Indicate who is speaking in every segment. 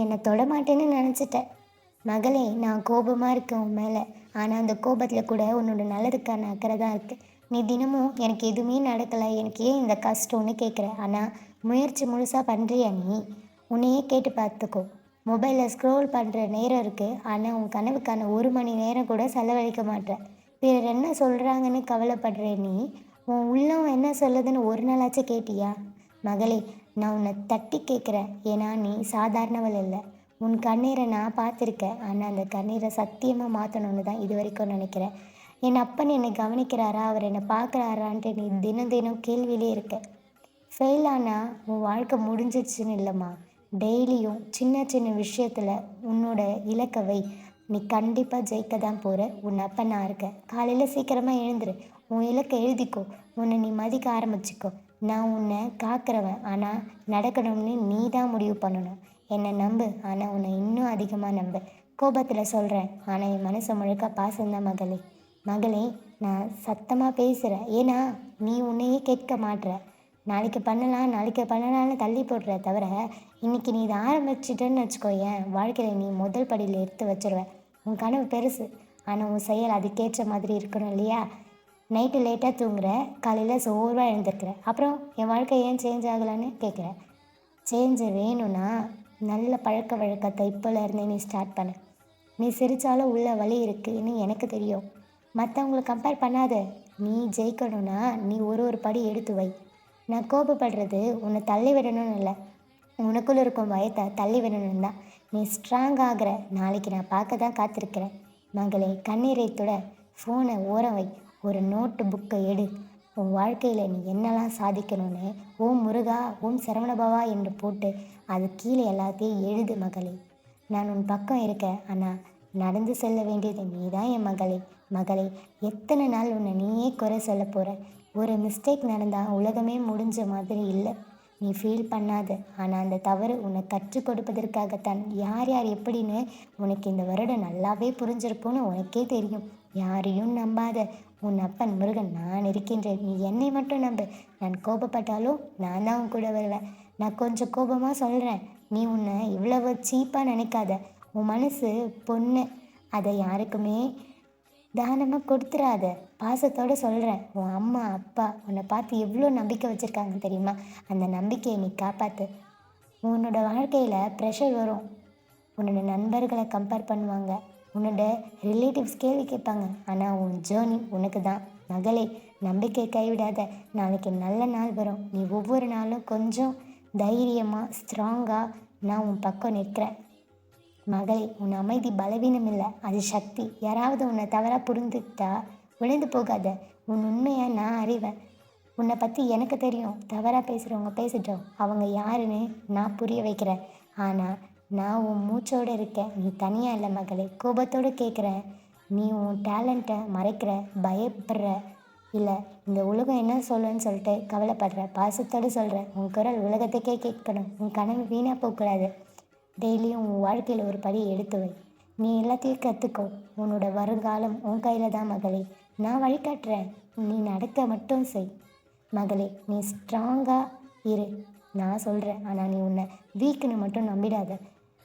Speaker 1: என்னை தொடமாட்டேன்னு நினச்சிட்டேன். மகளே, நான் கோபமாக இருக்கேன் உன் மேலே. ஆனால் அந்த கோபத்தில் கூட உன்னோட நல்லதுக்கான அக்கறை தான் இருக்குது. நீ தினமும் எனக்கு எதுவுமே நடக்கலை, எனக்கு ஏன் இந்த கஷ்டம்னு கேட்குற. ஆனால் முயற்சி முழுசாக பண்ணுறியா நீ? உன்னையே கேட்டு பார்த்துக்கோ. மொபைலில் ஸ்க்ரோல் பண்ணுற நேரம் இருக்குது, ஆனால் உன் கனவுக்கான 1 மணி நேரம் கூட செலவழிக்க மாட்டேன். பிறர் என்ன சொல்கிறாங்கன்னு கவலைப்படுற நீ, உன் உள்ளம் என்ன சொல்லுதுன்னு ஒரு நாளாச்சும் கேட்டியா? மகளே, நான் உன்னை தட்டி கேட்குறேன். ஏன்னா நீ சாதாரணவள் இல்லை. உன் கண்ணீரை நான் பார்த்துருக்கேன். ஆனால் அந்த கண்ணீரை சத்தியமாக மாற்றணும்னு தான் இது வரைக்கும் நினைக்கிறேன். என் அப்பன் என்னை கவனிக்கிறாரா, அவர் என்னை பார்க்குறாரான்ட்டு நீ தினம் தினம் கேள்வியிலே இருக்க. ஃபெயில் ஆனால் உன் வாழ்க்கை முடிஞ்சிடுச்சுன்னு இல்லைம்மா. டெய்லியும் சின்ன சின்ன விஷயத்தில் உன்னோட இலக்கை வை. நீ கண்டிப்பாக ஜெயிக்க தான் போகிற. உன் அப்பன் நான் இருக்கேன். காலையில் சீக்கிரமாக எழுந்துரு. உன் இலக்கை எழுதிக்கோ. உன்னை நீ மதிக்க ஆரம்பிச்சிக்கோ. நான் உன்னை காக்கிறவன். ஆனால் நடக்கணும்னு நீ தான் முடிவு பண்ணணும். என்னை நம்பு, ஆனால் உன்னை இன்னும் அதிகமாக நம்பு. கோபத்தில் சொல்கிறேன், ஆனால் என் மனசை முழுக்க பாசம்தான் மகளே. மகளே, நான் சத்தமாக பேசுகிறேன். ஏன்னா நீ உன்னையே கேட்க மாட்ற. நாளைக்கு பண்ணலாம் நாளைக்கு பண்ணலாம்னு தள்ளி போடுற தவிர, இன்றைக்கி நீ இதை ஆரம்பிச்சிட்டேன்னு வச்சுக்கோயேன், வாழ்க்கையில் நீ முதல் படியில் எடுத்து வச்சுருவேன். உன் கனவு பெருசு, ஆனால் உன் செயல் அதுக்கேற்ற மாதிரி இருக்கணும் இல்லையா? நைட்டு லேட்டாக தூங்குற, காலையில் சோர்வாக எழுந்திருக்கிற, அப்புறம் என் வாழ்க்கை ஏன் சேஞ்ச் ஆகலான்னு கேட்குற. சேஞ்சு வேணும்னா நல்ல பழக்க வழக்கத்தை இப்போலேருந்தே நீ ஸ்டார்ட் பண்ண. நீ சிரித்தாலும் உள்ள வலி இருக்குன்னு எனக்கு தெரியும். மற்றவங்கள கம்பேர் பண்ணாத. நீ ஜெயிக்கணும்னா நீ ஒரு படி எடுத்து வை. நான் கோபப்படுறது உன்னை தள்ளி விடணும்னு இல்லை, உனக்குள்ளே இருக்கும் பயத்தை தள்ளி விடணும் தான். நீ ஸ்ட்ராங் ஆகிற நாளைக்கு நான் பார்க்க தான் காத்திருக்கிறேன். மகளே, கண்ணீரை துட. ஃபோனை ஓரம் வை. ஒரு நோட்டு புக்கை எடு. உன் வாழ்க்கையில் நீ என்னெல்லாம் சாதிக்கணும்னு ஓம் முருகா, ஓம் சரவணபவா என்று போட்டு அது கீழே எல்லாத்தையும் எழுது மகளே. நான் உன் பக்கம் இருக்கேன். ஆனால் நடந்து செல்ல வேண்டியது நீ தான் என் மகளே. மகளே, எத்தனை நாள் உன்னை நீயே குறை சொல்ல போகிற? ஒரு மிஸ்டேக் நடந்தால் உலகமே முடிஞ்ச மாதிரி இல்லை. நீ ஃபீல் பண்ணாத. ஆனால் அந்த தவறு உன்னை கற்றுக் கொடுப்பதற்காகத்தான். யார் யார் எப்படின்னு உனக்கு இந்த வருடம் நல்லாவே புரிஞ்சிருக்கும்னு உனக்கே தெரியும். யாரையும் நம்பாத. உன் அப்பன் முருகன் நான் இருக்கின்றேன். நீ என்னை மட்டும் நம்பு. நான் கோபப்பட்டாலும் நான் தான் உன் கூட வருவேன். நான் கொஞ்சம் கோபமாக சொல்கிறேன். நீ உன்னை இவ்வளவு சீப்பாக நினைக்காத. உன் மனசு பொண்ணு, அதை யாருக்குமே தானமாக கொடுத்துடாத. பாசத்தோடு சொல்கிறேன். உன் அம்மா அப்பா உன்னை பார்த்து எவ்வளோ நம்பிக்கை வச்சுருக்காங்க தெரியுமா? அந்த நம்பிக்கையை நீ காப்பாற்று. உன்னோட வாழ்க்கையில் ப்ரெஷர் வரும். உன்னோட நண்பர்களை கம்பேர் பண்ணுவாங்க, உன்னோட ரிலேட்டிவ்ஸ் கேள்வி கேட்பாங்க. ஆனால் உன் ஜேர்னி உனக்கு தான். மகளே, நம்பிக்கை கைவிடாத. நாளைக்கு நல்ல நாள் வரும். நீ ஒவ்வொரு நாளும் கொஞ்சம் தைரியமாக ஸ்ட்ராங்காக நான் உன் பக்கம் நிற்கிறேன். மகளே, உன் அமைதி பலவீனம் இல்லை, அது சக்தி. யாராவது உன்னை தவறாக புரிந்துக்கிட்டா விழுந்து போகாத. உன் உண்மையை நான் அறிவேன். உன்னை பற்றி எனக்கு தெரியும். தவறாக பேசுகிறவங்க பேசிட்டோம், அவங்க யாருன்னு நான் புரிய வைக்கிறேன். ஆனால் நான் உன் மூச்சோடு இருக்கேன். நீ தனியாக இல்லை மகளே. கோபத்தோடு கேட்குறேன். நீ உன் டேலண்ட்டை மறைக்கிற, பயப்படுற, இல்லை இந்த உலகம் என்ன சொல்லுன்னு சொல்லிட்டு கவலைப்படுற. பாசத்தோடு சொல்கிறேன், உன் குரல் உலகத்துக்கே கேட்கணும். உன் கனவு வீணாக போகக்கூடாது. டெய்லியும் உன் வாழ்க்கையில் ஒரு படி எடுத்து வை. நீ எல்லாத்தையும் கற்றுக்கோ. உன்னோட வருங்காலம் உன் கையில் தான் மகளே. நான் வழிகாட்டுறேன், நீ நடக்க மட்டும் செய். மகளே, நீ ஸ்ட்ராங்காக இரு. நான் சொல்கிறேன், ஆனால் நீ உன்னை வீக்குன்னு மட்டும் நம்பிடாத.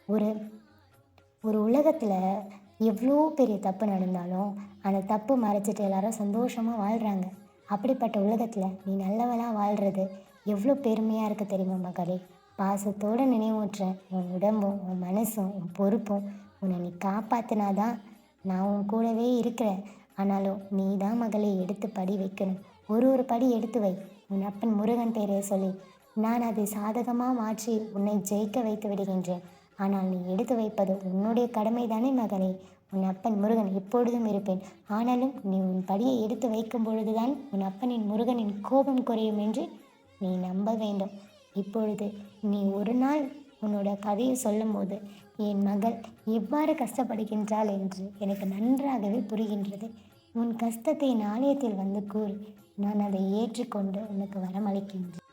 Speaker 1: ஒரு ஒரு உலகத்தில் எவ்வளோ பெரிய தப்பு நடந்தாலும் அந்த தப்பு மறைச்சிட்டு எல்லாரும் சந்தோஷமாக வாழ்கிறாங்க. அப்படிப்பட்ட உலகத்தில் நீ நல்லவளாக வாழ்கிறது எவ்வளோ பெருமையாக இருக்குது தெரியுமா மகளே? பாசத்தோடு நினைவூட்டுறேன். உன் உடம்பும் உன் மனசும் உன் பொறுப்பும் உன்னை நீ காப்பாற்றினாதான் நான் உன் கூடவே இருக்கிறேன். ஆனாலும் நீ தான் மகளை எடுத்து படி வைக்கணும். ஒரு படி எடுத்து வை. உன் அப்பன் முருகன் பேரை சொல்லி நான் அதை சாதகமாக மாற்றி உன்னை ஜெயிக்க வைத்து விடுகின்றேன். ஆனால் நீ எடுத்து வைப்பது உன்னுடைய கடமை தானே மகளே. உன் அப்பன் முருகன் எப்பொழுதும் இருப்பேன். ஆனாலும் நீ உன் படியை எடுத்து வைக்கும் பொழுதுதான் உன் அப்பனின் முருகனின் கோபம் குறையும் என்று நீ நம்ப வேண்டும். இப்பொழுது நீ ஒரு நாள் உன்னோட கதையை சொல்லும்போது என் மகள் எவ்வாறு கஷ்டப்படுகின்றாள் என்று எனக்கு நன்றாகவே புரிகின்றது. உன் கஷ்டத்தை என் ஆலயத்தில் வந்து கூறு. நான் அதை ஏற்றுக்கொண்டு உனக்கு வரமளிக்கின்றேன்.